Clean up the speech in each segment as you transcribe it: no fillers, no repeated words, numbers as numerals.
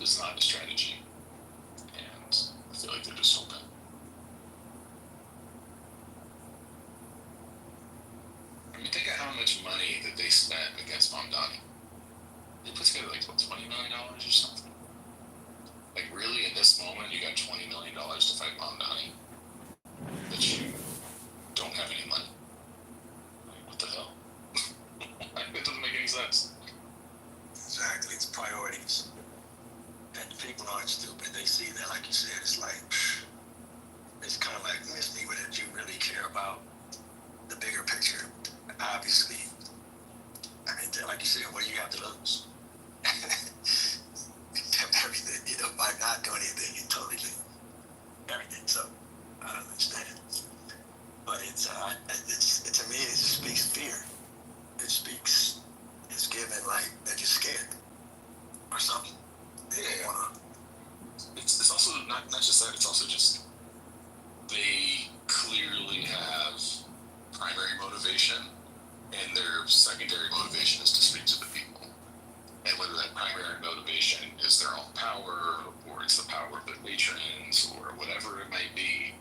is not a strategy, and I feel like they're just hoping. I mean, think of how much money that they spent against Mamdani. They put together like, what, $20 million or something? Like, really, in this moment, you got $20 million to fight Mamdani, but you don't have any money? Like, what the hell? It doesn't make any sense. Exactly, it's priorities. And people aren't stupid. They see that, like you said, it's like, it's kind of like, miss me with it. You really care about the bigger picture. Obviously, I mean, like you said, what do you have to lose? Everything, you know, by not doing anything, you totally lose everything. So, I don't understand it. But it's to me, it just speaks fear. It speaks, it's given like they're just scared or something. They don't want to. It's also not just that, it's also just they clearly have primary motivation, and their secondary motivation is to speak to the people. And whether that primary motivation is their own power, or it's the power of their patrons, or whatever it might be,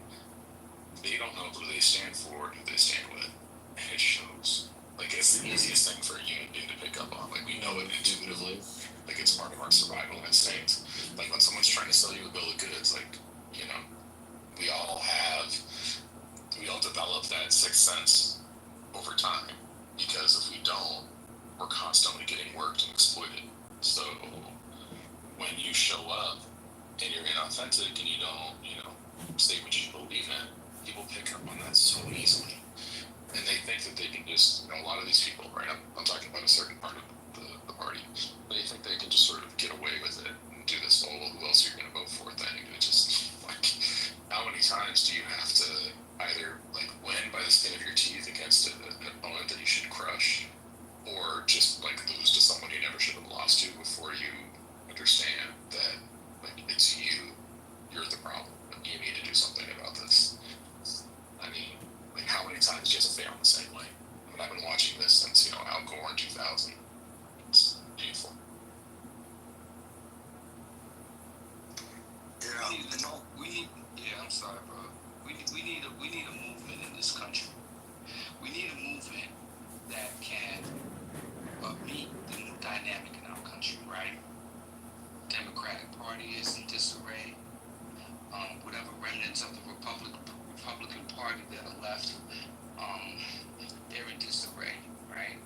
they don't know who they stand for, who they stand with. And it shows. Like, it's the easiest thing for a human being to pick up on. Like, we know it intuitively. Like, it's part of our survival instinct. Like, when someone's trying to sell you a bill of goods, like, you know, we all develop that sixth sense over time, because if we don't, we're constantly getting worked and exploited. So when you show up and you're inauthentic and you don't, you know, state what you believe in, people pick up on that so easily. And they think that they can just, you know, a lot of these people, right, I'm talking about a certain part of the party, they think they can just sort of get away with it and do this whole, who else you're going to vote for thing. And it just, like, how many times do you have to either, like, win by the skin of your teeth against an opponent that you should crush, or just, like, lose to someone you never should have lost to before you understand that, like, it's you're the problem, and you need to do something about this. I mean, like, how many times do you have to fail in the same way? I mean, I've been watching this since, you know, Al Gore in 2000. It's painful. I'm sorry, bro. We need a movement in this country. We need a movement that can meet the new dynamic in our country, right? Democratic Party is in disarray. Whatever remnants of the Republican Party that are left, they're in disarray, right?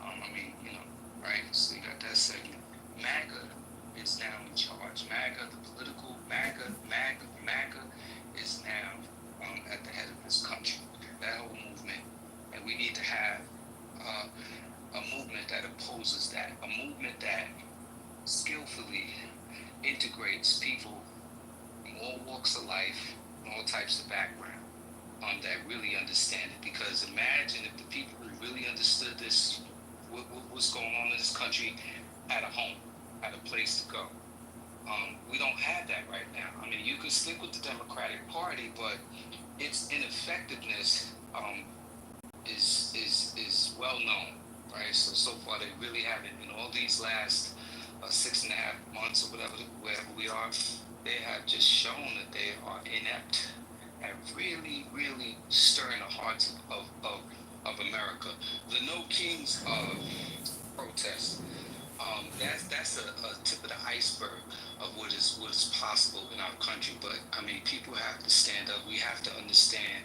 I mean, you know, right? So you got that segment. MAGA is now in charge. MAGA, the political MAGA is now at the head of this country. That whole movement, and we need to have a movement that opposes that, a movement that skillfully integrates people from all walks of life, from all types of background, that really understand it. Because imagine if the people who really understood this, what's going on in this country, had a home, had a place to go. We don't have that right now. I mean, you could stick with the Democratic Party, but its ineffectiveness is well known, right? So far they really haven't. In all these last 6.5 months or wherever we are, they have just shown that they are inept at really, really stirring the hearts of America. The No Kings protest. That's a tip of the iceberg of what is possible in our country. But I mean, people have to stand up. We have to understand,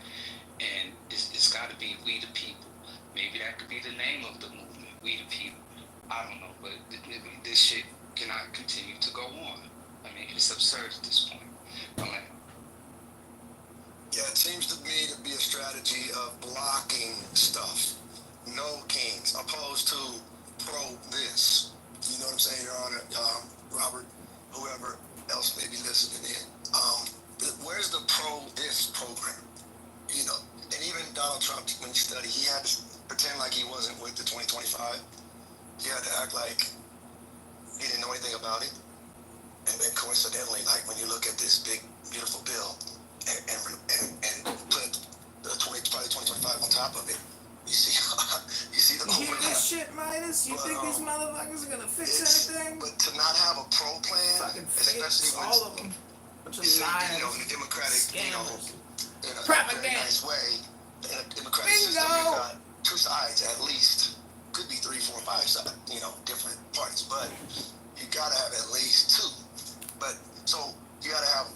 and it's got to be we the people. Maybe that could be the name of the movement, we the people. I don't know, but this shit cannot continue to go on. I mean, it's absurd at this point. Yeah, it seems to me to be a strategy of blocking stuff. No kings, opposed to pro this. You know what I'm saying, Your Honor? Robert, whoever else may be listening in. Where's the pro this program? You know, and even Donald Trump, when he studied, he had to pretend like he wasn't with the 2025. He had to act like he didn't know anything about it. And then coincidentally, like when you look at this big, beautiful bill and put the 2025 on top of it, you see the You hear this shit, Midas? You think these motherfuckers are gonna fix anything? But to not have a pro plan, especially when all of them. Bunch of you liars, know, in the Democratic, scammers, in a propaganda. very nice way, in a Democratic system, you've got two sides at least. Could be 3, 4, 5 sides, you know, different parties, but you gotta have at least two. But so you gotta have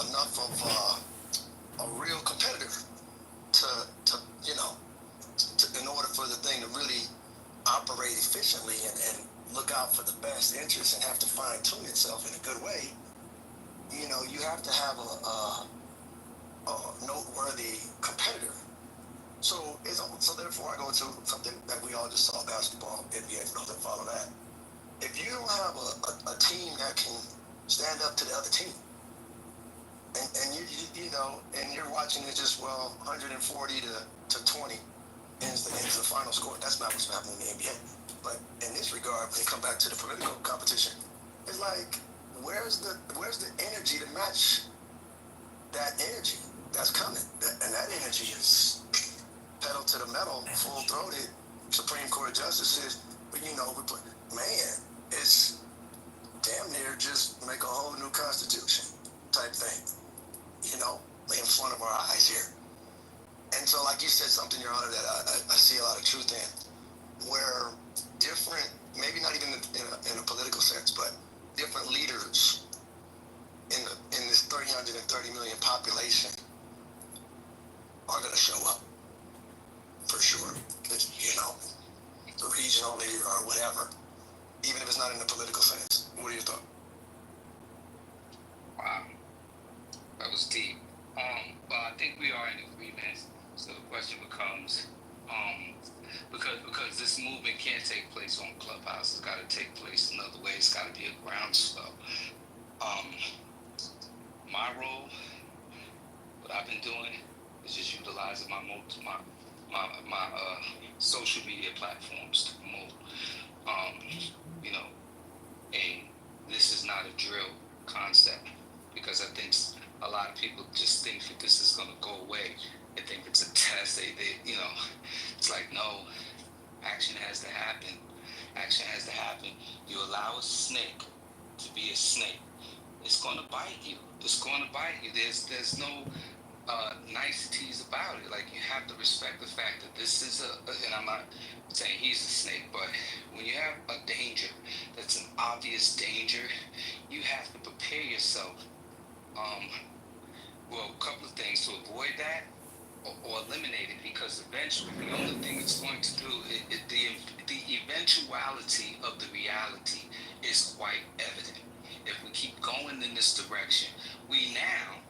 enough of a real competitor to you know, in order for the thing to really operate efficiently and look out for the best interests and have to fine tune itself in a good way. You know, you have to have a noteworthy competitor. So therefore I go to something that we all just saw, basketball, NBA, for those that follow that. If you don't have a team that can stand up to the other team, and you know, and you're watching it just, 140 to 20 ends the final score. That's not what's happening in the NBA. But in this regard, when they come back to the political competition, it's like, where's the energy to match that energy that's coming? And that energy is pedal to the metal, full-throated Supreme Court justices. But you know, it's damn near just make a whole new constitution type thing, you know, in front of our eyes here. And so, like you said, something, Your Honor, that I see a lot of truth in, where different, maybe not even in a political sense, but different leaders in this 330 million population are going to show up for sure. You know, regionally or whatever, even if it's not in the political sense. What are your thoughts? Wow, that was deep. Well, I think we are in agreement. So the question becomes, because this movement can't take place on Clubhouse, it's got to take place another way. It's got to be a groundswell. My role, what I've been doing, is just utilizing my social media platforms to promote, you know, this is not a drill concept, because I think a lot of people just think that this is going to go away. They think it's a test. They you know, it's like, no, action has to happen. Action has to happen. You allow a snake to be a snake, it's going to bite you. It's going to bite you. There's no niceties about it. Like, you have to respect the fact that this is and I'm not saying he's a snake, but when you have a danger that's an obvious danger, you have to prepare yourself. Well, a couple of things to avoid that or eliminate it, because eventually the only thing it's going to do is the eventuality of the reality is quite evident. If we keep going in this direction, we now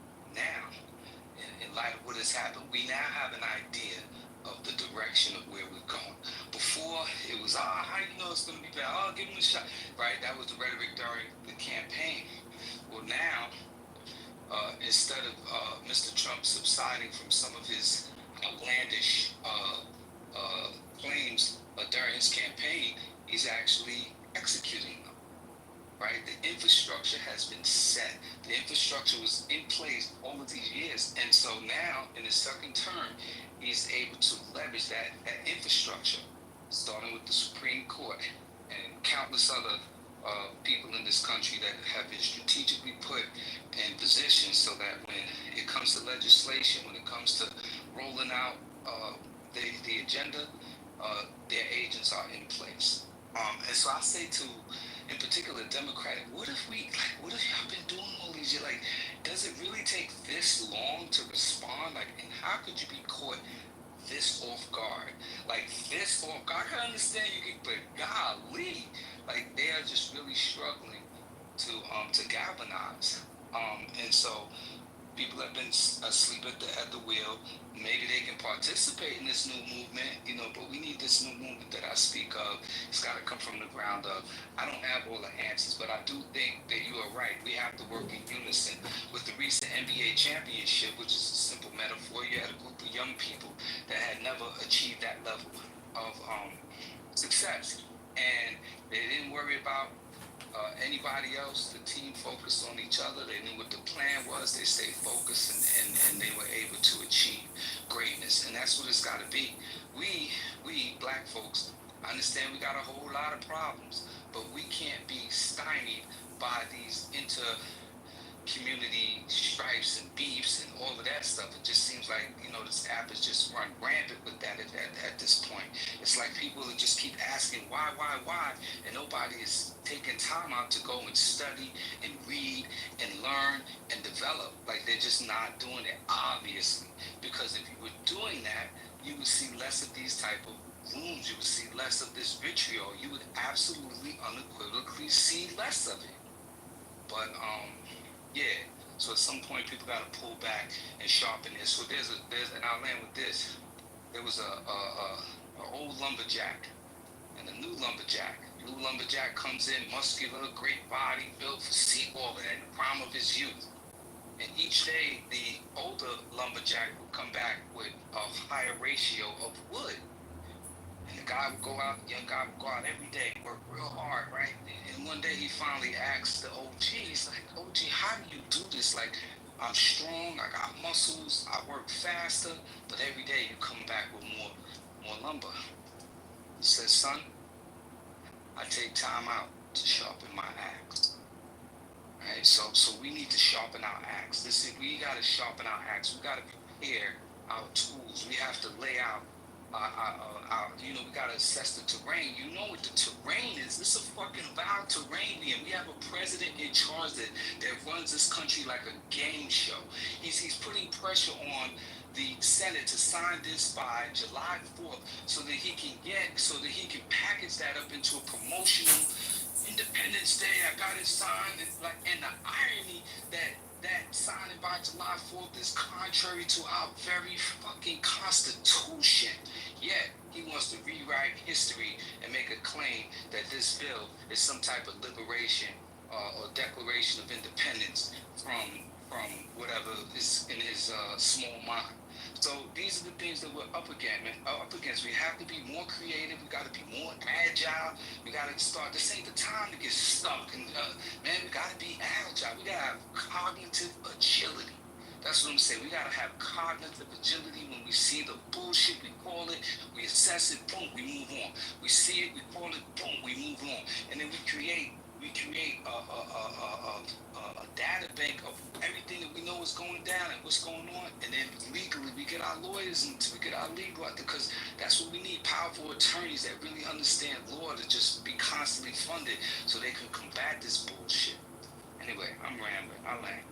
in light of what has happened, we now have an idea of the direction of where we're going. Before, it was, how you know it's going to be bad? Oh, give him a shot, right? That was the rhetoric during the campaign. Well, now, instead of Mr. Trump subsiding from some of his outlandish claims during his campaign, he's actually executing them. Right? The infrastructure has been set. The infrastructure was in place all of these years. And so now, in his second term, he's able to leverage that infrastructure, starting with the Supreme Court and countless other people in this country that have been strategically put in position so that when it comes to legislation, when it comes to rolling out the agenda, their agents are in place. And so I say to, in particular, Democratic, what if y'all been doing all these years? Like, does it really take this long to respond? Like, and how could you be caught this off guard? Like, this off guard? I understand you can, but golly, like, they are just really struggling to galvanize. And so people have been asleep at the wheel. Maybe they can participate in this new movement, you know, but we need this new movement that I speak of. It's got to come from the ground up. I don't have all the answers, but I do think that you are right. We have to work in unison. With the recent NBA championship, which is a simple metaphor, you had a group of young people that had never achieved that level of success. And they didn't worry about anybody else. The team focused on each other. They knew what the plan was. They stayed focused, and they were able to achieve greatness. And that's what it's got to be. We black folks, I understand we got a whole lot of problems, but we can't be stymied by these community stripes and beefs and all of that stuff. It just seems like, this app is just run rampant with that at this point. It's like people just keep asking why, and nobody is taking time out to go and study and read and learn and develop. Like, they're just not doing it, obviously, because if you were doing that, you would see less of these type of rooms. You would see less of this vitriol. You would absolutely unequivocally see less of it. But yeah, so at some point people got to pull back and sharpen this. So and I'll land with this. There was a old lumberjack and a new lumberjack. New lumberjack comes in, muscular, great body, built for all of that, in the prime of his youth. And each day, the older lumberjack would come back with a higher ratio of wood. And the guy would go out, young guy would go out every day, work real hard, right? And one day he finally asked the OG, he's like, OG, how do you do this? Like, I'm strong, I got muscles, I work faster, but every day you come back with more lumber. He says, son, I take time out to sharpen my axe. Right? So we need to sharpen our axe. We got to sharpen our axe. We got to prepare our tools. We have to lay out we got to assess the terrain. You know what the terrain is. This is a fucking wild terrain. And we have a president in charge that runs this country like a game show. He's putting pressure on the Senate to sign this by July 4th so that he can package that up into a promotional Independence Day. I got it signed. And the irony that signing by July 4th is contrary to our very fucking Constitution. Yet, he wants to rewrite history and make a claim that this bill is some type of liberation or declaration of independence from whatever is in his small mind. So these are the things that we're up against. We have to be more creative. We got to be more agile. We got to start. This ain't the time to get stuck. And we got to be agile. We got to have cognitive agility. That's what I'm saying. We got to have cognitive agility. When we see the bullshit, we call it. We assess it. Boom, we move on. We see it. We call it. Boom, we move on. And then we create a data bank of everything that we know is going down and what's going on, and then legally we get our lawyers and we get our legal, because that's what we need, powerful attorneys that really understand law to just be constantly funded so they can combat this bullshit. Anyway, I'm rambling. I'll land.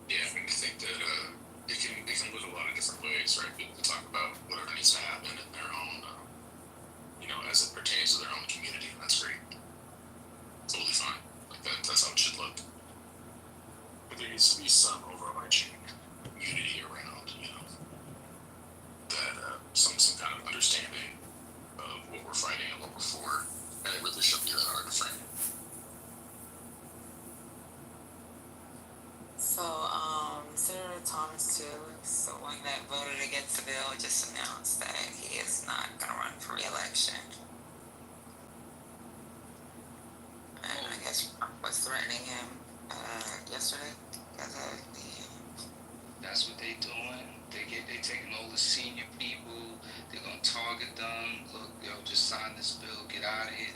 Yeah, I mean, I think that it can look a lot of different ways, right? People can talk about whatever needs to happen in their own, as it pertains to their own community, and that's great. Totally fine. Like that's how it should look. But there needs to be some overarching unity around, that some kind of understanding of what we're fighting and what we're for, and it really shouldn't be that hard to frame. So, Senator Thomas Tillis, the one that voted against the bill, just announced that he is not going to run for re-election. And I guess Trump was threatening him yesterday because of That's what they doing. They taking all the senior people. They're gonna target them. Look, just sign this bill. Get out of here.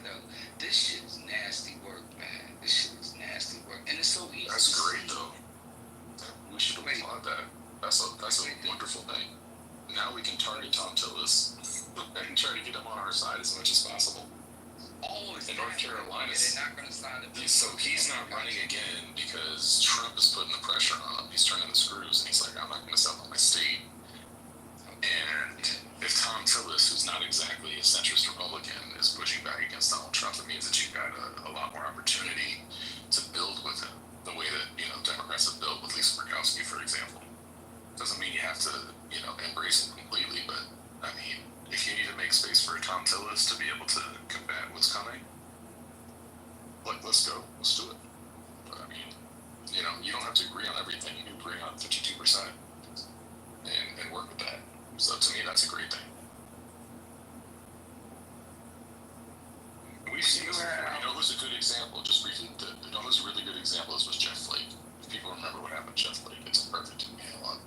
This shit is nasty work, man. This shit is nasty work, and it's so easy. That's great, though. We should applaud that. That's a wonderful thing. Now we can target Tom Tillis and try to get him on our side as much as possible. Oh, in North Carolina, they're not gonna sign the bill. So he's not running again because Trump is putting the pressure on him. He's turning the screws, and he's like, I'm not going to sell out my state. And if Tom Tillis, who's not exactly a centrist Republican, is pushing back against Donald Trump, it means that you've got a lot more opportunity to build with him, the way that Democrats have built with Lisa Murkowski, for example. Doesn't mean you have to embrace him completely, but I mean, if you need to make space for Tom Tillis to be able to combat what's coming, let's go, let's do it. But I mean, you don't have to agree on everything. You can agree on 52% and work with that. So to me, that's a great thing. We we see this before. You know who's a good example? Just briefly, you know who's a really good example? This was Jeff Flake. If people remember what happened to Jeff Flake, it's a perfect example.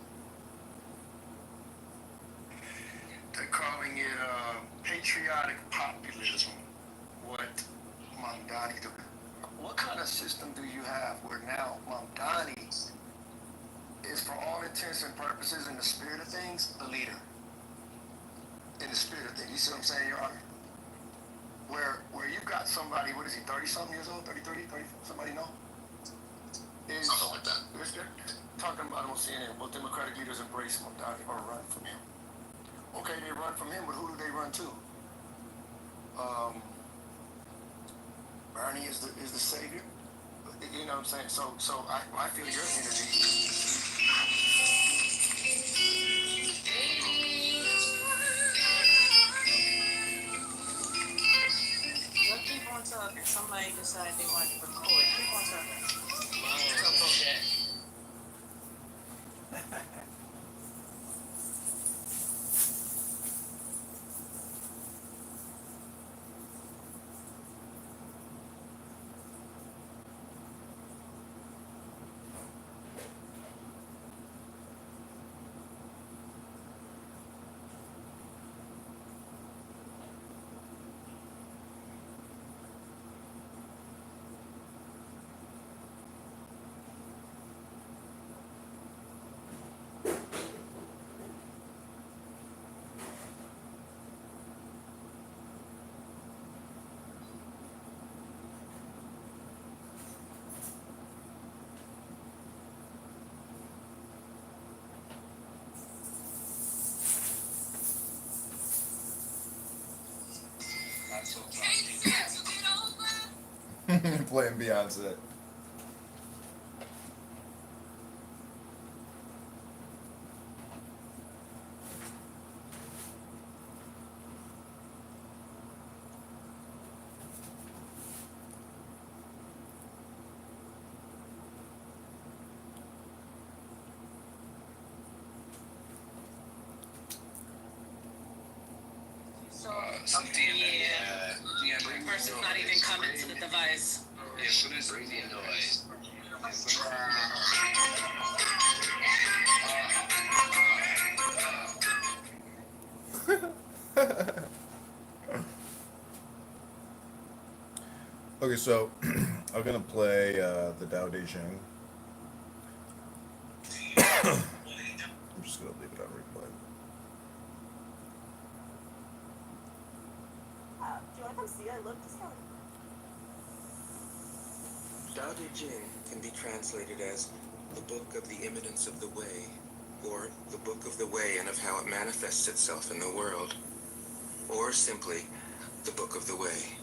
They're calling it patriotic populism. What Mamdani do? What kind of system do you have where now Mamdani is, for all intents and purposes, in the spirit of things, a leader? In the spirit of things, you see what I'm saying, Your Honor? Where you've got somebody, what is he, 30-something years old, 30, somebody know? Something like that. They're talking about him on CNN. Will Democratic leaders embrace Mamdani or run from him? Okay, they run from him, but who do they run to? Bernie is the savior. You know what I'm saying? So I feel your energy. Well, keep on talking. Somebody decided they wanted to record. Keep on talking. Playing Beyonce. Some The person's not even coming to the device. Yeah, so this radio noise. Okay, so I'm gonna play the Dao De Jing. I'm just gonna leave it on replay. Do you want to come see? I love this guy. Dao De Jing can be translated as the Book of the Imminence of the Way, or the Book of the Way and of how it manifests itself in the world, or simply the Book of the Way.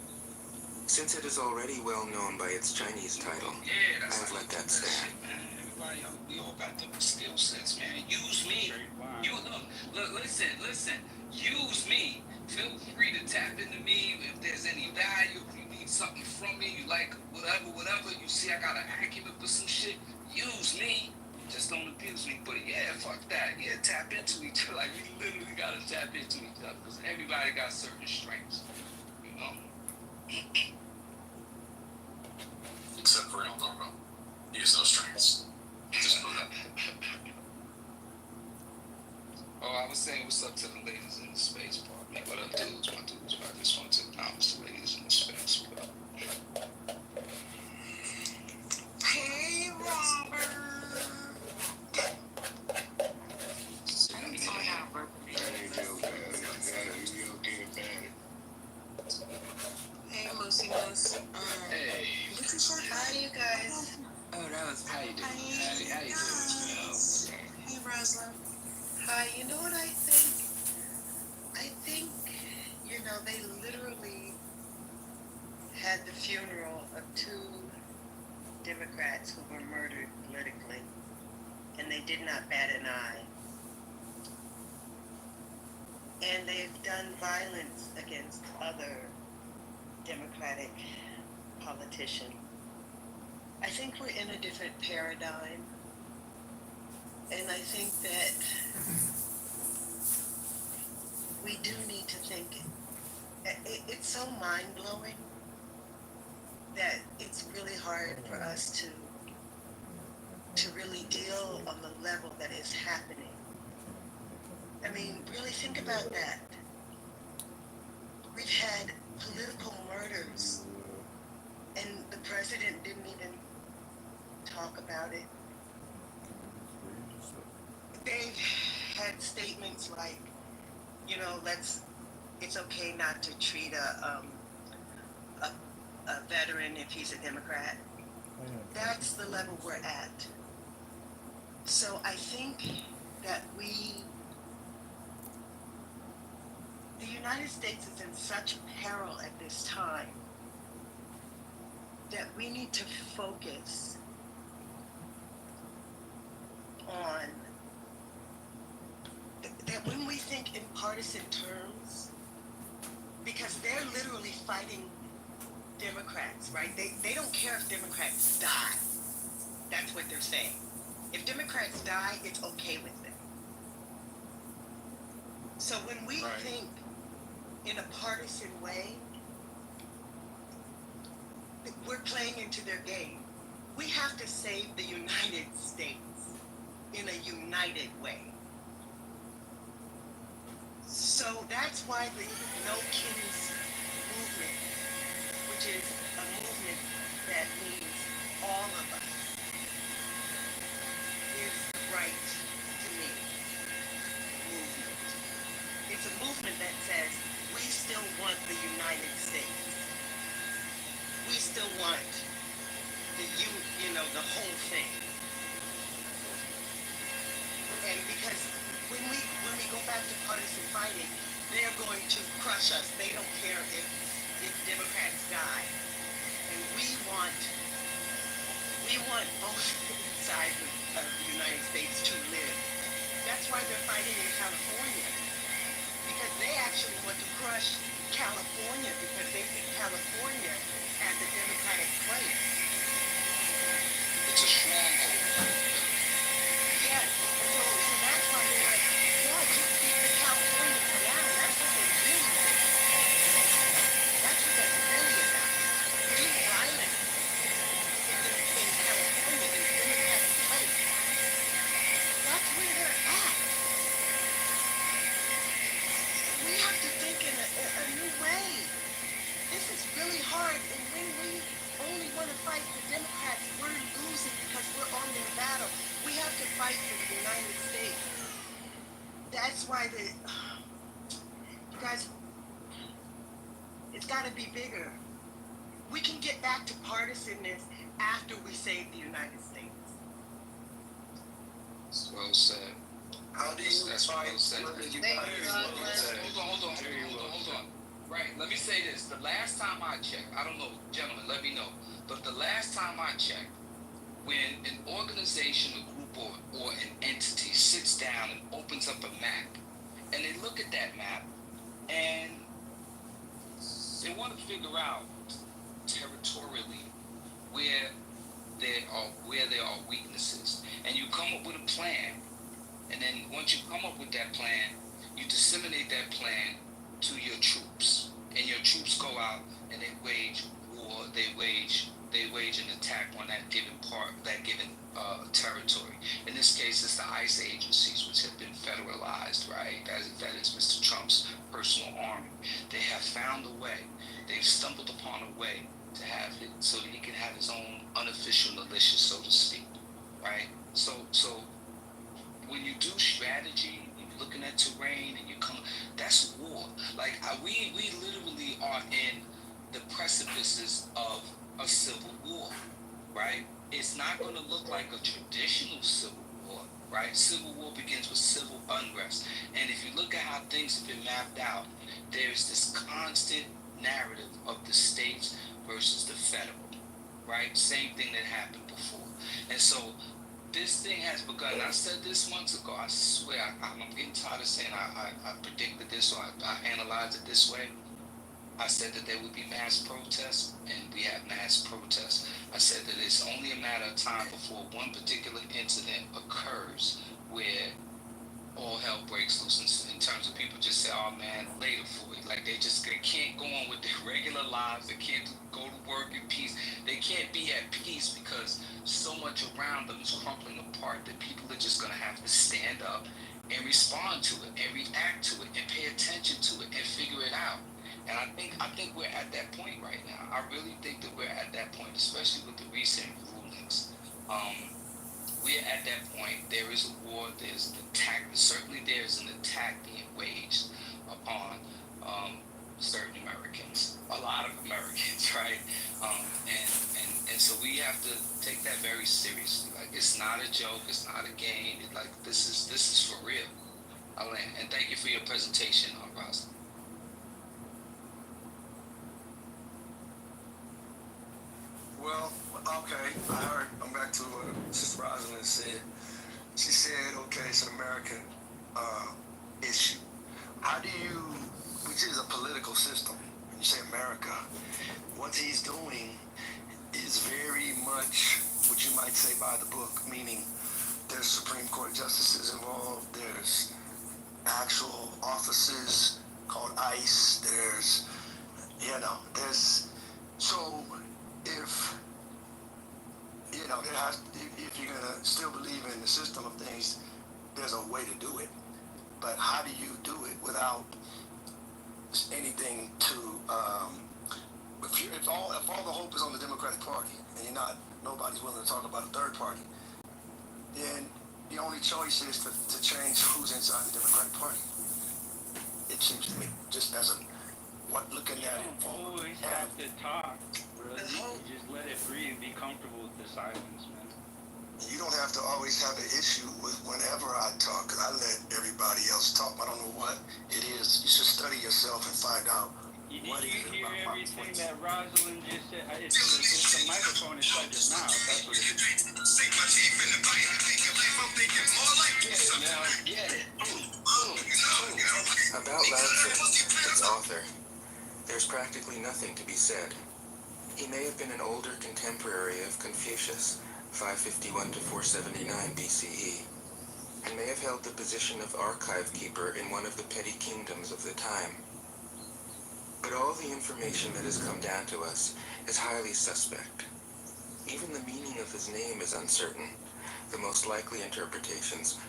Since it is already well known by its Chinese title, I have let that stand. Everybody, we all got different skill sets, man. Use me. You look, listen. Use me. Feel free to tap into me if there's any value. If you need something from me, you like whatever. You see, I got an acumen for some shit. Use me. Just don't abuse me. But yeah, fuck that. Yeah, tap into each other. Like we literally gotta tap into each other because everybody got certain strengths. You know. Except for El Normo. He has no strengths. Just move up. Oh, I was saying what's up to the ladies in the space part. Man, what up, dudes? My dudes. I just want to acknowledge the ladies in the space. What up? Hey, Robert. Hey, Moosey Moose. Hey. Hi, you guys. Oh, that was How you doing? How you doing? Hey, Rosalind. Hi, you know what I think? I think, they literally had the funeral of two Democrats who were murdered politically, and they did not bat an eye. And they've done violence against other Democratic politicians. I think we're in a different paradigm. And I think that we do need to think. It's so mind-blowing that it's really hard for us to really deal on the level that is happening. I mean, really think about that. We've had political murders, and the president didn't even talk about it. They've had statements like, you know, it's okay not to treat a veteran if he's a Democrat. That's the level we're at. So I think that the United States is in such peril at this time that we need to focus on that when we think in partisan terms, because they're literally fighting Democrats, right? They don't care if Democrats die. That's what they're saying. If Democrats die, it's okay with them. So when we think in a partisan way, we're playing into their game. We have to save the United States in a united way. So that's why the No Kings movement, which is a movement that means all of us, is the right to me movement. It's a movement that says we still want the United States. We still want the whole thing. And because when we go back to partisan fighting, they're going to crush us. They don't care if Democrats die. And we want both sides of the United States to live. That's why they're fighting in California. Because they actually want to crush California because they see California as a Democratic place. It's a stronghold. Yes. So that's why they're like, yeah, just keep the Californians down. That's what they really say. That's what that's really about. Be violent in California, in a Democratic place. That's where they're at. We have to think in a new way. This is really hard, and when we only want to fight the Democrats, we're losing because we're on their battle. We have to fight for the United States. That's why you guys, it's got to be bigger. We can get back to partisanness after we save the United States. It's well said. How do you That's fight? well said. What did you Thank fight? you. Hold on. Right, let me say this. The last time I checked, I don't know, gentlemen, let me know. But the last time I checked, when an organization, a group, or an entity sits down and opens up a map, and they look at that map, and they want to figure out territorially where there are weaknesses, and you come up with a plan, and then once you come up with that plan, you disseminate that plan to your troops, and your troops go out and they wage war. They wage an attack on that given territory. In this case, it's the ICE agencies, which have been federalized, right? That is Mr. Trump's personal army. They have found a way. They've stumbled upon a way to have it so that he can have his own unofficial militia, so to speak, right? So when you do strategy, you're looking at terrain, and you come, that's war. Like we literally are in the precipices of a civil war, right? It's not going to look like a traditional civil war, right? Civil war begins with civil unrest, and if you look at how things have been mapped out, there's this constant narrative of the states versus the federal, right? Same thing that happened before, and so this thing has begun. I said this months ago. I swear, I'm getting tired of saying I predicted this or I analyzed it this way. I said that there would be mass protests, and we have mass protests. I said that it's only a matter of time before one particular incident occurs where all hell breaks loose in terms of people just say, "Oh man, later for it." Like they can't go on with their regular lives. They can't go to work in peace. They can't be at peace because so much around them is crumbling apart that people are just gonna have to stand up and respond to it and react to it and pay attention to it and figure it out. And I think we're at that point right now. I really think that we're at that point, especially with the recent rulings. We're at that point. There is a war. There's an attack. Certainly, there's an attack being waged upon certain Americans, a lot of Americans, right? And so we have to take that very seriously. Like, it's not a joke. It's not a game. This is for real. Alan, and thank you for your presentation, Rosalind. Well, okay, I heard, I'm back to what Sister Rosalind said. She said, okay, it's an American issue. How do you, which is a political system, when you say America, what he's doing is very much what you might say by the book, meaning there's Supreme Court justices involved, there's actual offices called ICE, there's, so if, if you're going to still believe in the system of things, there's a way to do it. But how do you do it without anything to, if all the hope is on the Democratic Party and nobody's willing to talk about a third party, then the only choice is to change who's inside the Democratic Party. It seems to me, just as looking at it. You don't always have to talk, bro. You just let it breathe. Be comfortable with the silence, man. You don't have to always have an issue with whenever I talk, because I let everybody else talk. I don't know what it is. You should study yourself and find out what Did it you is hear about my everything points. that Rosalind just said? It's the microphone inside your mouth. That's what it is. About Larson, its author, there's practically nothing to be said. He may have been an older contemporary of Confucius, 551 to 479 BCE, and may have held the position of archive keeper in one of the petty kingdoms of the time. But all the information that has come down to us is highly suspect. Even the meaning of his name is uncertain. The most likely interpretations,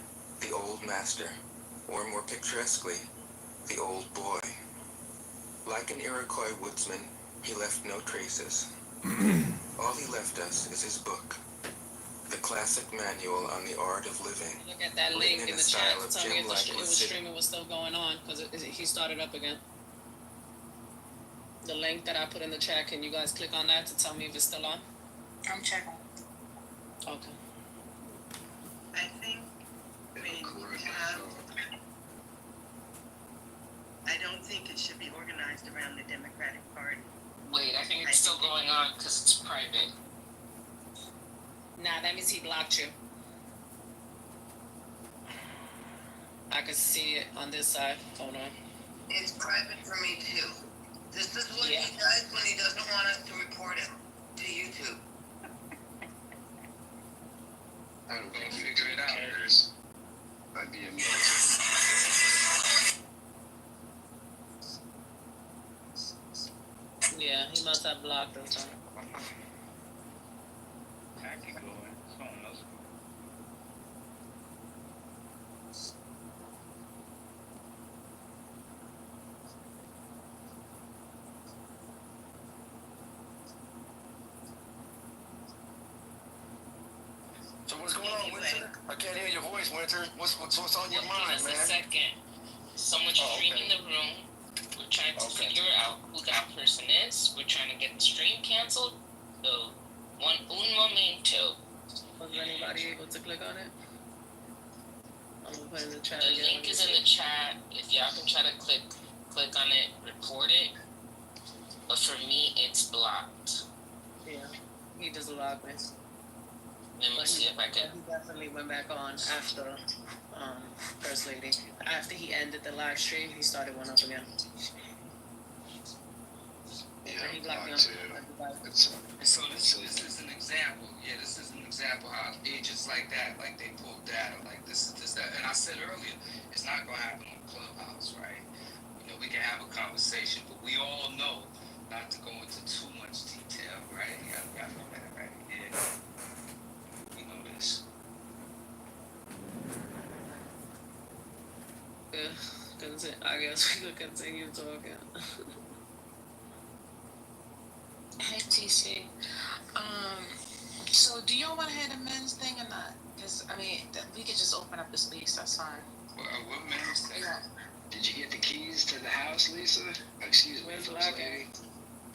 the old master, or more picturesquely, the old boy. Like an Iroquois woodsman, he left no traces. All he left us is his book, the classic manual on the art of living. Look at that link in the chat to tell me if it was streaming was still going on, because he started up again. The link that I put in the chat, can you guys click on that to tell me if it's still on? I'm checking. Okay. I think when you have, I don't think it should be organized around the Democratic Party. Wait, I think it's still going on because it's private. Nah, that means he blocked you. I can see it on this side. Hold on. It's private for me too. This is what Yeah. he does when he doesn't want us to report him to YouTube. I don't know. Figure it out. That'd be amazing. Yeah, he must have blocked us. I can go in. Someone else. So what's going on, Winter? I can't hear your voice, Winter. What's on your mind, Give us man? a second. Someone's Oh, okay. streaming the room. We're trying to Okay. figure out who that person is. We're trying to get the stream canceled. So, un momento. Was anybody able to click on it? I'm gonna put it in the chat The again. link is in the chat. If y'all can try to click on it, report it. But for me, it's blocked. Yeah, he just logged me. Let me But see if I can. he definitely went back on after First Lady. After he ended the live stream, he started one up again. Yeah, he blocked me on everybody. So this is an example. Yeah, this is an example how agents like that, like they pull data, like this is this that. And I said earlier, it's not gonna happen on Clubhouse, right? You know, we can have a conversation, but we all know not to go into too much detail, right? Y'all know that, right? Yeah, we know this. Yeah, I guess we could continue talking. Hey TC, so do y'all want to have the men's thing or not? Because I mean, we could just open up the space. That's fine. What men's thing? Yeah. Did you get the keys to the house, Lisa? Excuse me, Where's first Black lady.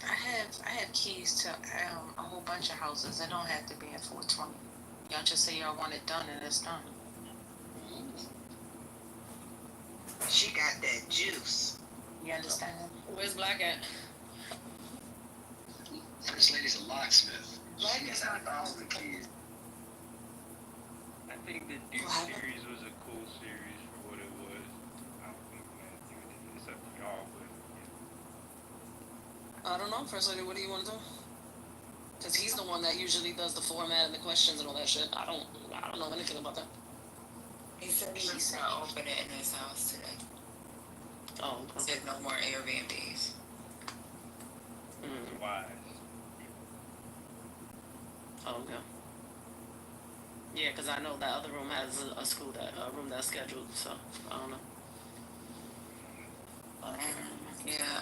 I have keys to a whole bunch of houses. It don't have to be in 420. Y'all just say y'all want it done and it's done. She got that juice. You understand? Where's Black at? First lady's a locksmith. Black She is got not all the keys. I think the Duke What? series was a cool series for what it was. I don't think it's up to y'all, but I don't know, First Lady, what do you want to do? Because he's the one that usually does the format and the questions and all that shit. I don't know anything about that. He said he was gonna open it in his house today. Oh, okay. Said no more Airbnbs. Mm. wise. Oh, okay. Yeah, because I know that other room has a school room that's scheduled, so I don't know. Yeah.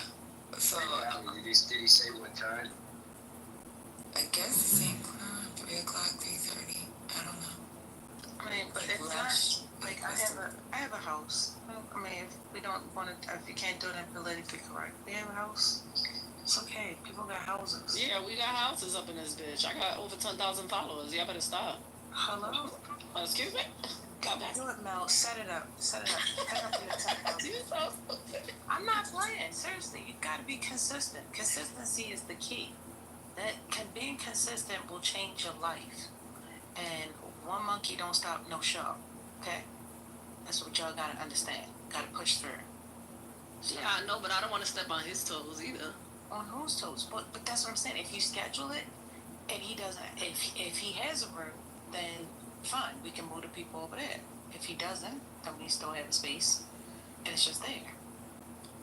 So Did he say what time? I guess the same time, 3 o'clock, 3:30. I don't know. I mean, but it's not like I have a house. I mean, if we don't want to, if you can't do it in politically correct, we have a house. It's okay. People got houses. Yeah, we got houses up in this bitch. I got over 10,000 followers. Y'all better stop. Hello. Excuse me? Come back. Do it, Mel. Set it up. Set it up. Set up your 10,000. You so stupid. I'm not playing. Seriously, you got to be consistent. Consistency is the key. Being consistent will change your life. And one monkey don't stop no show. Okay, that's what y'all gotta understand. Gotta push through. Yeah, I know, but I don't want to step on his toes either. On whose toes? But that's what I'm saying. If you schedule it, and he doesn't, if he has a room, then fine, we can move the people over there. If he doesn't, then we still have a space, and it's just there.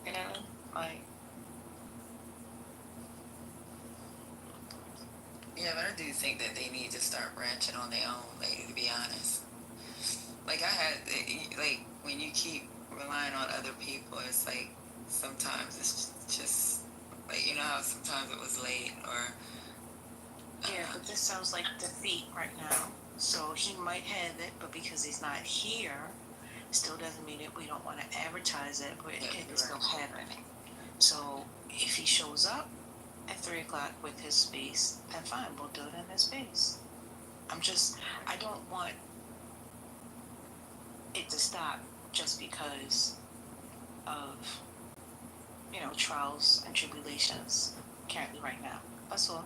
You know, like. Yeah, but I do think that they need to start branching on their own, lady, to be honest. Like, like, when you keep relying on other people, it's like, sometimes it's just, like, you know how sometimes it was late, or... Yeah, but this sounds like defeat right now. So he might have it, but because he's not here, still doesn't mean that we don't want to advertise it, but it can still happen. So if he shows up at 3 o'clock with his space, then fine, we'll do it in his space. I don't want it to stop just because of, trials and tribulations currently right now. That's all.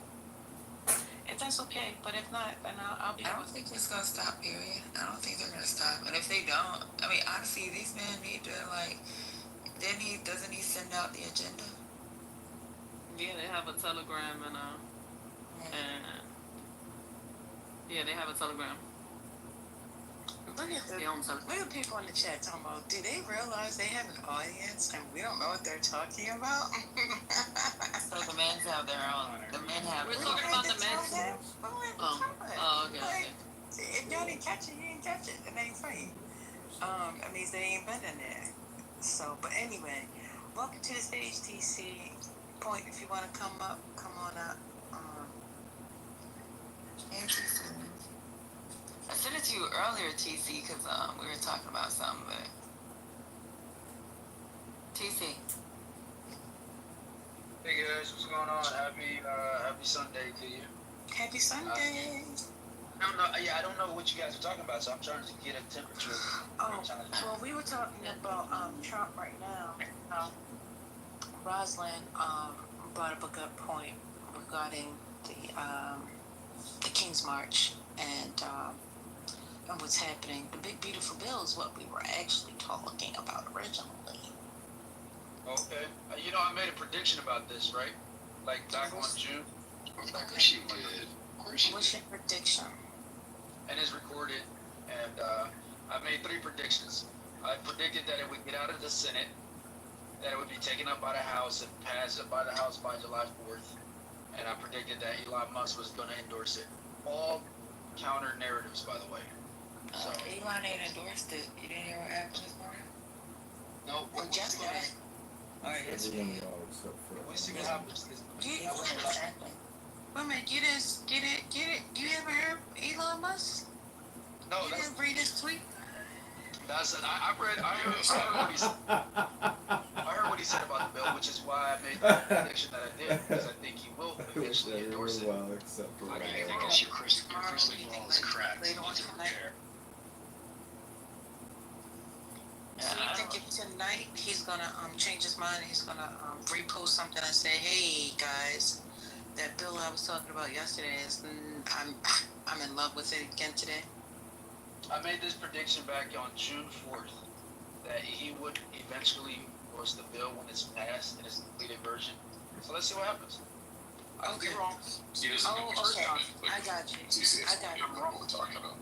If that's okay, but if not, then I'll be. I don't think it's gonna stop, period. I don't think they're gonna stop. And if they don't, I mean, honestly, these men need to, like, doesn't he send out the agenda? Yeah, they have a Telegram and yeah, they have a Telegram. Look at people in the chat talking about, do they realize they have an audience and we don't know what they're talking about? So the men have their own. The men have. We're talking about the men. Oh, okay. If y'all didn't catch it, you didn't catch it. It ain't funny. That means they ain't been in there. So, but anyway, welcome to the stage, TC. Point, if you want to come up, come on up. Thank you, sir. I sent it to you earlier, TC, because we were talking about something, but... TC. Hey guys, what's going on? Happy Sunday to you. Happy Sunday. I don't know what you guys are talking about, so I'm trying to get a temperature. Well, we were talking about Trump right now. Rosalind brought up a good point regarding the King's March and what's happening. The big beautiful bill is what we were actually talking about originally. Okay. I made a prediction about this, right? like back on June, Of course she did. Of course she What's did. your prediction? and it's recorded. And I made 3 predictions. I predicted that it would get out of the Senate, that it would be taken up by the House and passed by the House by July 4th. And I predicted that Elon Musk was going to endorse it. All counter narratives, by the way. So, Elon ain't endorsed it. You didn't hear what happened this morning? no, Well, yesterday. Or yesterday? Everyone else except for we'll see what happens. You, Exactly. wait a minute, you didn't get it. You haven't heard Elon Musk? No, You that's, didn't read his tweet? I heard what he said about the bill, which is why I made the prediction that I did, because I think he will eventually endorse it. well except for I mean, Ryan. I guess your crystal ball is cracked. Later on You don't tonight. care. So you think if tonight he's gonna change his mind and he's gonna repost something and say, "Hey guys, that bill I was talking about yesterday is I'm in love with it again today." I made this prediction back on June 4th that he would eventually endorse the bill when it's passed in its completed version. So let's see what happens. I could be Okay. wrong. He doesn't know Oh, what he's okay. doing. I got you. TC, I got you know what we're talking about.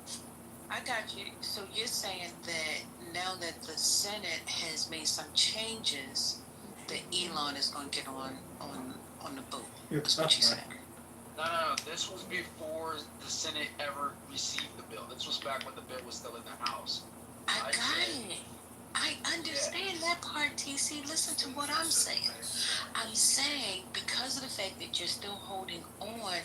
I got you. So you're saying that now that the Senate has made some changes, that Elon is going to get on the boat. That's what you said. No. This was before the Senate ever received the bill. This was back when the bill was still in the House. I I got said- it. I understand that part, TC. Listen to what I'm saying. I'm saying because of the fact that you're still holding on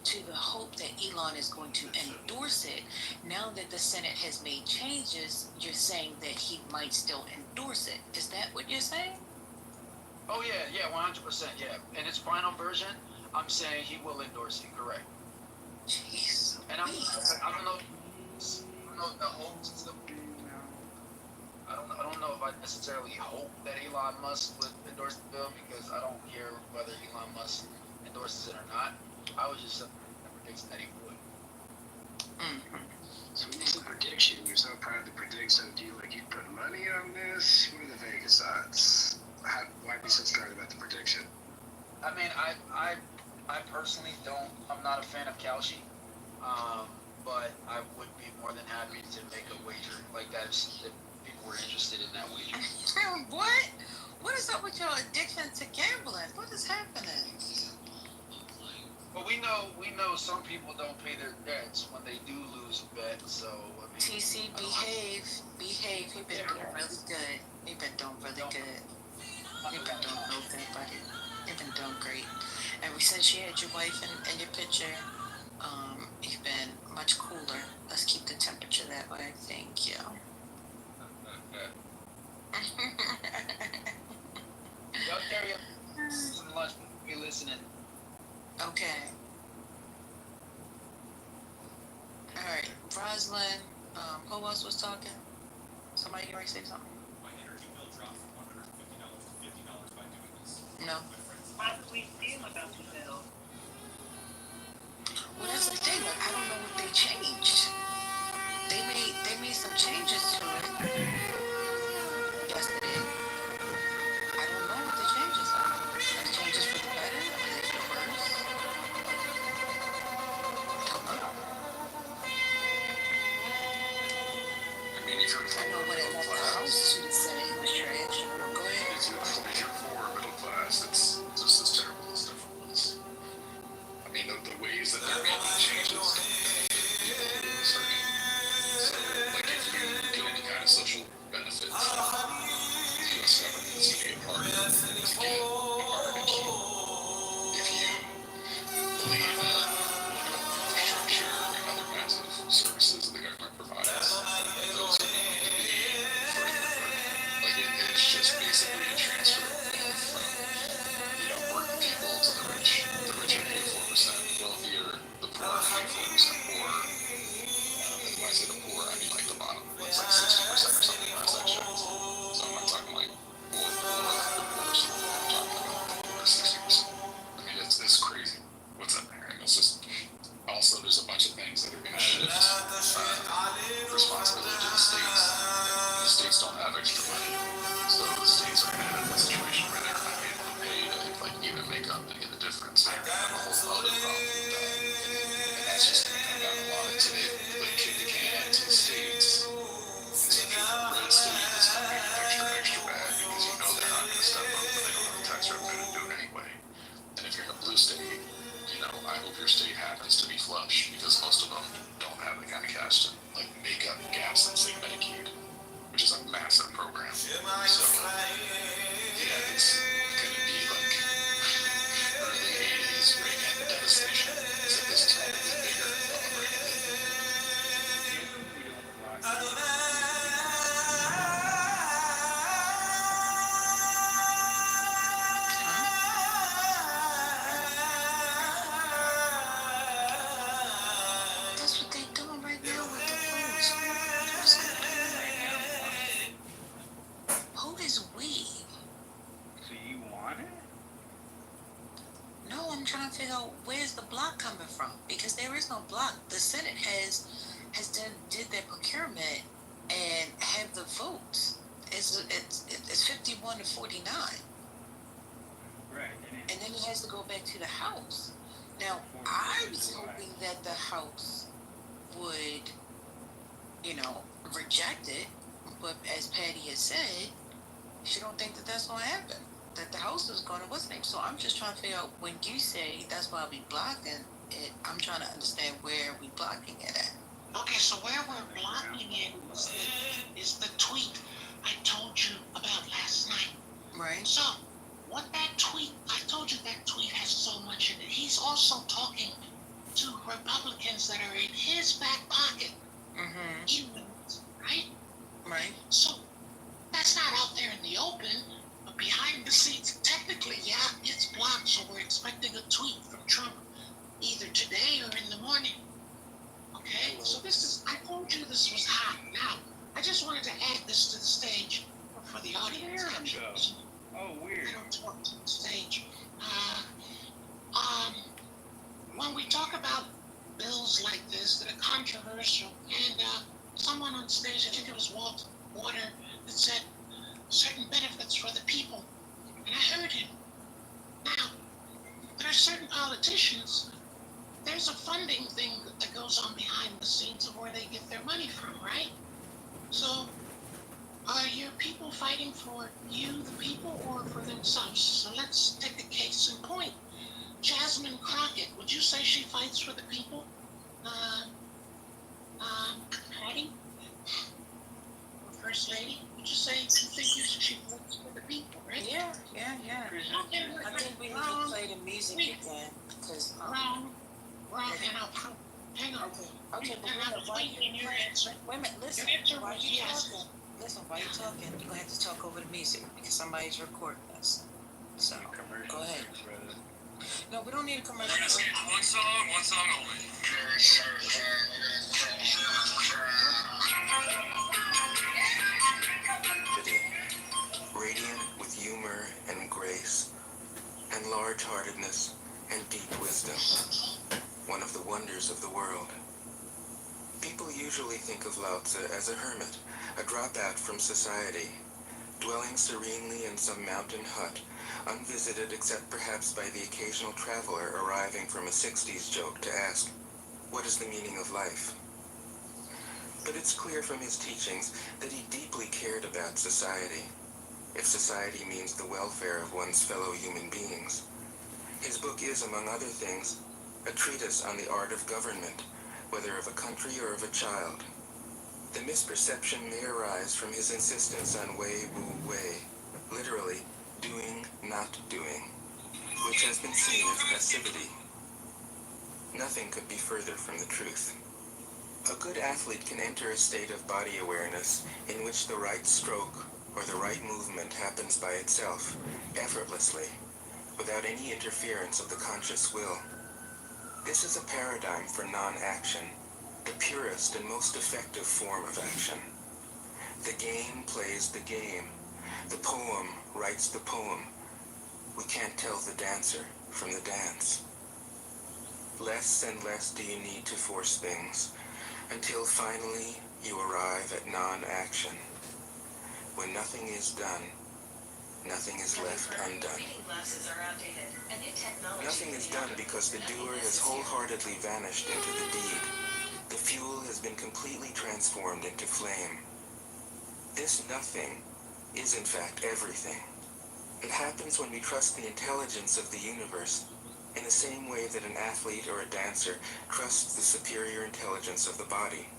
to the hope that Elon is going to endorse it, now that the Senate has made changes, you're saying that he might still endorse it. Is that what you're saying? Oh yeah, 100%, yeah. In its final version, I'm saying he will endorse it, correct. Jeez. And I don't know the hopes and stuff. I don't know if I necessarily hope that Elon Musk would endorse the bill, because I don't care whether Elon Musk endorses it or not. I was just predicting that he would. Mm-hmm. So when you say prediction, you're so proud to predict, so do you put money on this? What are the Vegas odds? Why be so scared about the prediction? I mean, I personally don't. I'm not a fan of Kalshi, but I would be more than happy to make a wager like that if people were interested in that wager. What? What is up with your addiction to gambling? What is happening? But we know some people don't pay their debts when they do lose a bet. So I mean, TC, behave. You've been doing really good. You've been doing really good. You've been doing real good, buddy. You've been doing great. Ever since you had your wife in your picture, you've been much cooler. Let's keep the temperature that way. Thank you. Y'all carry up some lunch. Be listening. Okay. All right, Roslyn. Who else was talking? Somebody already say something? My energy bill dropped from $150 to $50 by doing this. No. How do we feel about the bill? Well, that's the thing. Like, I don't know what they changed. They made some changes to it yesterday. I don't know what the changes are. Are changes for the better? Are they for the worse? Don't know. I mean, if you're I know when it left the house, she said it was trash. Go ahead. if you're poor middle class, it's just as terrible as everyone else. I mean, the ways that they're making changes don't benefit people who are hurting. So, like, if you get any kind of social benefits, the U.S. government is going to get harder to get, harder to keep. If you believe in infrastructure and other kinds of services that the government provides, those are going to be further hurt. Like, it's just basically a transfer from, working people to the rich. The rich are 84% wealthier, the poor are 84% poorer. And when I say the poor, I mean like the bottom. It's like 60% or something last I checked. So I'm not talking like poor, the poorest of the poor. I'm talking about the poor 60%. I mean, it's crazy what's up there. And it's just, also there's a bunch of things that are going to shift responsibility to the states. And the states don't have extra money. So the states are going to end up in a situation where they're not able to pay to even make up any of the difference. So where's the block coming from? Because there is no block. The Senate did their procurement and have the votes. It's 51 to 49. Right. And then it has to go back to the House. Now, I was hoping that the House would, reject it. But as Patty has said, she don't think that that's going to happen. That the House is going to what's name. So I'm just trying to figure out, when you say that's why we blocking it, I'm trying to understand where we blocking it at. Okay, so where we're blocking it is the tweet I told you about last night. Right. So, what that tweet, I told you that tweet has so much in it. He's also talking to Republicans that are in his back pocket. Right? Right. So, that's not out there in the open, but behind the scenes, technically, yeah, it's blocked, so we're expecting a tweet from Trump either today or in the morning. Okay? So I told you this was hot. Now, I just wanted to add this to the stage for the audience. Oh, weird. I don't talk to the stage. When we talk about bills like this that are controversial, and someone on stage, I think it was Walter Water, that said certain benefits for the people, and I heard him. Now, there are certain politicians, there's a funding thing that goes on behind the scenes of where they get their money from, right? So, are your people fighting for you, the people, or for themselves? So let's take a case in point. Jasmine Crockett, would you say she fights for the people? Patty? First Lady, would you say she fights for the people, right? Yeah. Okay, I think we need to play the music again, because wrong, and I'll hang on. Okay, but why you answer? Wait a minute, listen. Your answer Why was you yes. talking? Listen, while you're talking, you're gonna have to talk over the music because somebody's recording us. So go ahead. No, we don't need a commercial. One song only. Radiant with humor and grace, and large-heartedness and deep wisdom, one of the wonders of the world. People usually think of Lao Tzu as a hermit, a dropout from society, dwelling serenely in some mountain hut, unvisited except perhaps by the occasional traveler arriving from a 60s joke to ask, what is the meaning of life? But it's clear from his teachings that he deeply cared about society, if society means the welfare of one's fellow human beings. His book is, among other things, a treatise on the art of government, whether of a country or of a child. The misperception may arise from his insistence on wei wu wei, literally, doing, not doing, which has been seen as passivity. Nothing could be further from the truth. A good athlete can enter a state of body awareness in which the right stroke or the right movement happens by itself, effortlessly, without any interference of the conscious will. This is a paradigm for non-action, the purest and most effective form of action. The game plays the game. The poem writes the poem. We can't tell the dancer from the dance. Less and less do you need to force things, until finally you arrive at non-action. When nothing is done, nothing is left undone. Nothing is done because the doer has wholeheartedly vanished into the deed. The fuel has been completely transformed into flame. This nothing is in fact everything. It happens when we trust the intelligence of the universe in the same way that an athlete or a dancer trusts the superior intelligence of the body.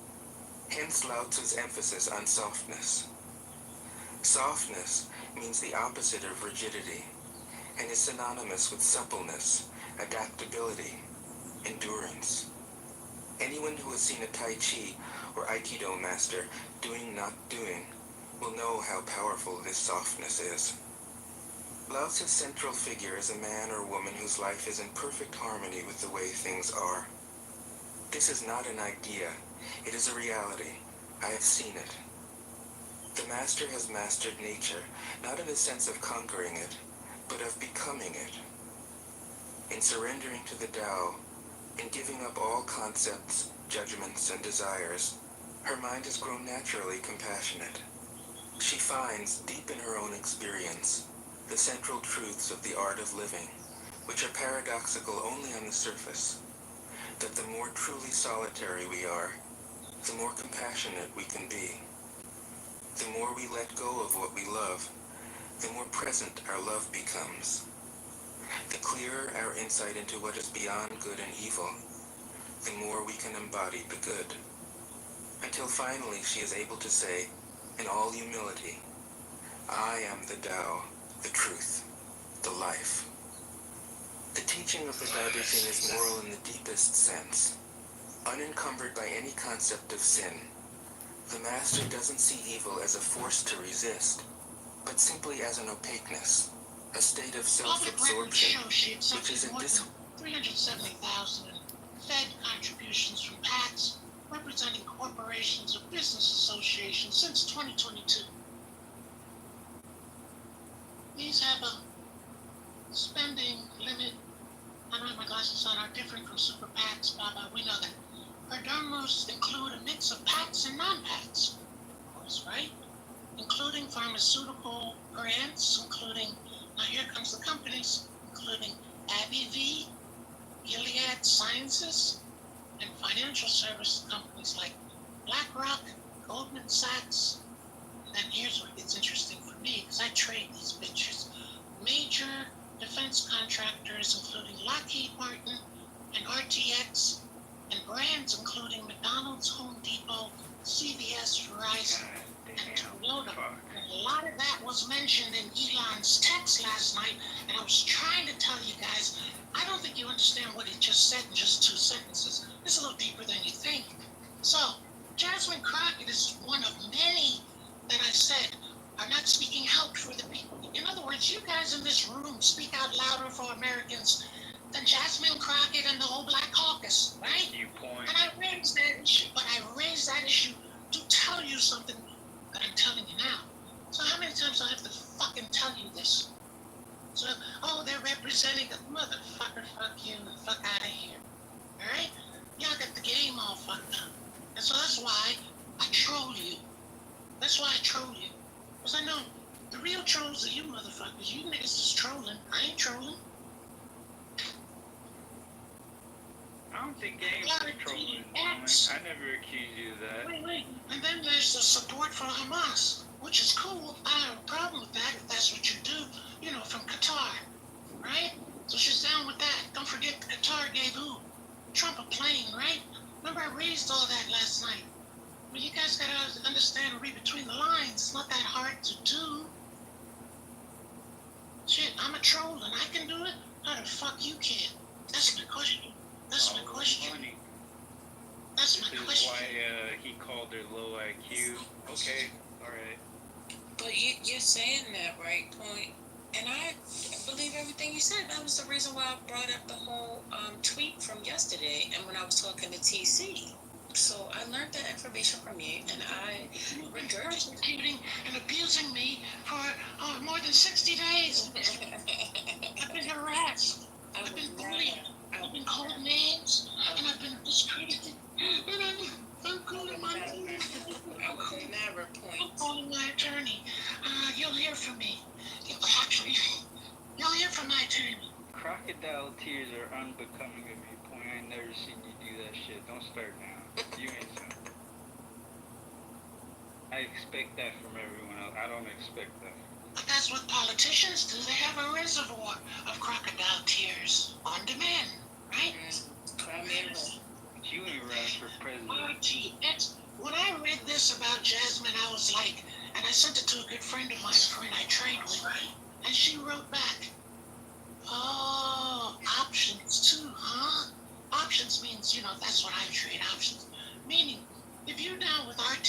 Hence Lao Tzu's emphasis on softness. Softness means the opposite of rigidity and is synonymous with suppleness, adaptability, endurance. Anyone who has seen a Tai Chi or Aikido master doing not doing will know how powerful this softness is. Lao Tzu's central figure is a man or woman whose life is in perfect harmony with the way things are. This is not an idea, it is a reality. I have seen it. The master has mastered nature, not in the sense of conquering it, but of becoming it. In surrendering to the Tao, in giving up all concepts, judgments, and desires, her mind has grown naturally compassionate. She finds, deep in her own experience, the central truths of the art of living, which are paradoxical only on the surface, that the more truly solitary we are, the more compassionate we can be. The more we let go of what we love, the more present our love becomes. The clearer our insight into what is beyond good and evil, the more we can embody the good. Until finally she is able to say, in all humility, I am the Tao, the truth, the life. The teaching of the Tao Te Ching is moral in the deepest sense. Unencumbered by any concept of sin, the Master doesn't see evil as a force to resist, but simply as an opaqueness, a state of self-absorption, which is a more than 370,000 in Fed contributions from PACs representing corporations or business associations since 2022. These have a spending limit, I don't have my glasses on, are different from super PACs, blah, blah, we know that. Her donors include a mix of PACs and non-PACs, of course, right? Including pharmaceutical grants, including, now here comes the companies, including AbbVie, Gilead Sciences, and financial service companies like BlackRock, Goldman Sachs, and then here's what gets interesting for me, because I trade these bitches. Major defense contractors, including Lockheed Martin and RTX, and brands including McDonald's, Home Depot, CVS, Verizon, and Toyota. And a lot of that was mentioned in Elon's text last night, and I was trying to tell you guys, I don't think you understand what he just said in just 2 sentences. It's a little deeper than you think. So, Jasmine Crockett is one of many that I said are not speaking out for the people. In other words, you guys in this room speak out louder for Americans than Jasmine Crockett and the whole Black Caucus, right? And I raised that issue, but I raised that issue to tell you something that I'm telling you now. So how many times do I have to fucking tell you this? So, oh, they're representing a motherfucker, fuck you, and fuck out of here. Alright? Y'all got the game all fucked up. And so that's why I troll you. That's why I troll you. Because I know the real trolls are you motherfuckers. You niggas is trolling. I ain't trolling. I don't think games are trolling. I never accused you of that. Wait. And then there's the support for Hamas, which is cool. I don't have a problem with that if that's what you do, you know, from Qatar, right? So she's down with that. Don't forget Qatar gave who? Trump a plane, right? Remember I raised all that last night. Well, you guys gotta understand and read between the lines. It's not that hard to do. Shit, I'm a troll and I can do it. How the fuck you can't? That's my question. That's my question. Funny. That's my This is question. why he called her low IQ. Okay, alright. But you're saying that, right, Point? And I believe everything you said. That was the reason why I brought up the whole tweet from yesterday and when I was talking to TC. So I learned that information from you, and I Persecuting and abusing me for more than 60 days. I've been harassed. I've been bullied. I've been called names, and I've been discredited. And I'm calling my attorney. I'm calling my attorney. You'll hear from me. Actually, you'll hear from my attorney. Crocodile tears are unbecoming of you, Point. I ain't never seen you do that shit. Don't start now. You ain't something. I expect that from everyone else. I don't expect that. But that's what politicians do. They have a reservoir of crocodile tears on demand, right? You ain't running for president. When I read this about Jasmine, I was like, and I sent it to a good friend of mine, a friend I trade with, and she wrote back, oh, options too, huh? Options means, you know, that's what I trade, options. Meaning, if you're down with RT